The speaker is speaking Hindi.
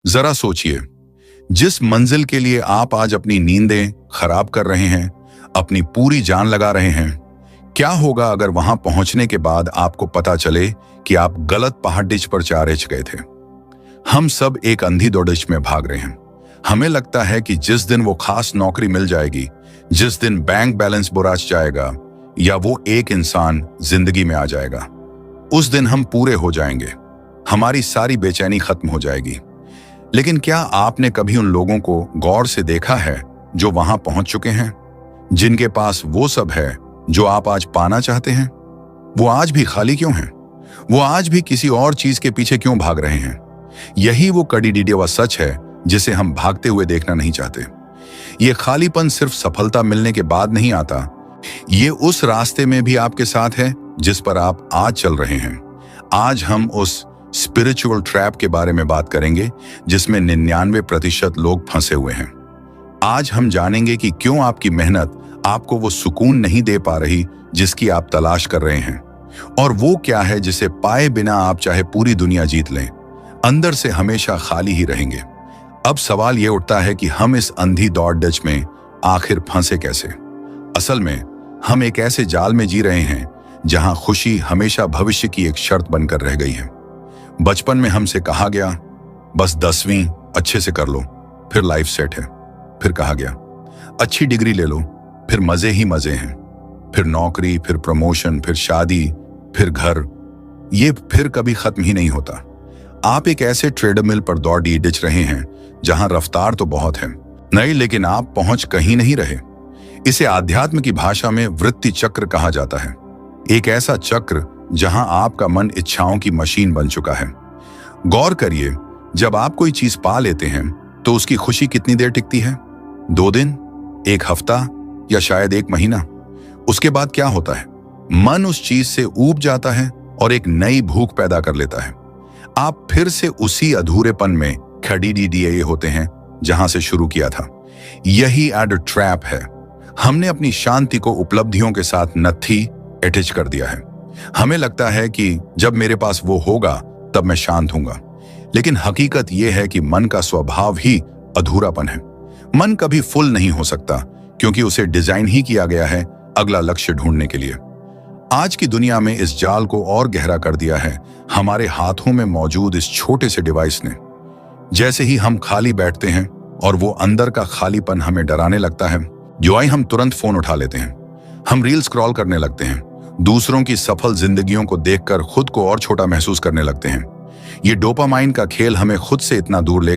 जरा सोचिए, जिस मंजिल के लिए आप आज अपनी नींदें खराब कर रहे हैं, अपनी पूरी जान लगा रहे हैं, क्या होगा अगर वहां पहुंचने के बाद आपको पता चले कि आप गलत पहाड़िच पर चारेच गए थे। हम सब एक अंधी दौड़िच में भाग रहे हैं। हमें लगता है कि जिस दिन वो खास नौकरी मिल जाएगी, जिस दिन बैंक बैलेंस बुराच जाएगा या वो एक इंसान जिंदगी में आ जाएगा, उस दिन हम पूरे हो जाएंगे, हमारी सारी बेचैनी खत्म हो जाएगी। लेकिन क्या आपने कभी उन लोगों को गौर से देखा है जो वहां पहुंच चुके हैं, जिनके पास वो सब है जो आप आज पाना चाहते हैं? वो आज भी खाली क्यों हैं? वो आज भी किसी और चीज के पीछे क्यों भाग रहे हैं? यही वो कड़ी डिडवा सच है जिसे हम भागते हुए देखना नहीं चाहते। ये खालीपन सिर्फ सफलता मिलने के बाद नहीं आता, ये उस रास्ते में भी आपके साथ है जिस पर आप आज चल रहे हैं। आज हम उस स्पिरिचुअल ट्रैप के बारे में बात करेंगे जिसमें 99% लोग फंसे हुए हैं। आज हम जानेंगे कि क्यों आपकी मेहनत आपको वो सुकून नहीं दे पा रही जिसकी आप तलाश कर रहे हैं, और वो क्या है जिसे पाए बिना आप चाहे पूरी दुनिया जीत लें, अंदर से हमेशा खाली ही रहेंगे। अब सवाल ये उठता है कि हम इस अंधी दौड़ डच में आखिर फंसे कैसे? असल में हम एक ऐसे जाल में जी रहे हैं जहां खुशी हमेशा भविष्य की एक शर्त बनकर रह गई है। बचपन में हमसे कहा गया, बस 10वीं अच्छे से कर लो, फिर लाइफ सेट है। फिर कहा गया, अच्छी डिग्री ले लो, फिर मजे ही मजे हैं। फिर नौकरी, फिर प्रमोशन, फिर शादी, फिर घर। ये फिर कभी खत्म ही नहीं होता। आप एक ऐसे ट्रेडमिल पर दौड़ डिच रहे हैं जहां रफ्तार तो बहुत है, नहीं, लेकिन आप पहुंच कहीं नहीं रहे। इसे आध्यात्म की भाषा में वृत्ति चक्र कहा जाता है। एक ऐसा चक्र जहां आपका मन इच्छाओं की मशीन बन चुका है। गौर करिए, जब आप कोई चीज पा लेते हैं तो उसकी खुशी कितनी देर टिकती है? 2 दिन, 1 हफ्ता या शायद 1 महीना। उसके बाद क्या होता है? मन उस चीज से ऊब जाता है और एक नई भूख पैदा कर लेता है। आप फिर से उसी अधूरेपन में खड़ी होते हैं जहां से शुरू किया था। यही एड ट्रैप है। हमने अपनी शांति को उपलब्धियों के साथ नत्थी अटैच कर दिया है। हमें लगता है कि जब मेरे पास वो होगा तब मैं शांत हूंगा, लेकिन हकीकत यह है कि मन का स्वभाव ही अधूरापन है। मन कभी फुल नहीं हो सकता क्योंकि उसे डिजाइन ही किया गया है अगला लक्ष्य ढूंढने के लिए। आज की दुनिया में इस जाल को और गहरा कर दिया है हमारे हाथों में मौजूद इस छोटे से डिवाइस ने। जैसे ही हम खाली बैठते हैं और वो अंदर का खालीपन हमें डराने लगता है, जो आई हम तुरंत फोन उठा लेते हैं। हम रील स्क्रॉल करने लगते हैं, दूसरों की सफल जिंदगियों को देखकर खुद को और छोटा महसूस करने लगते हैं। ये डोपामाइन का खेल हमें खुद से इतना दूर ले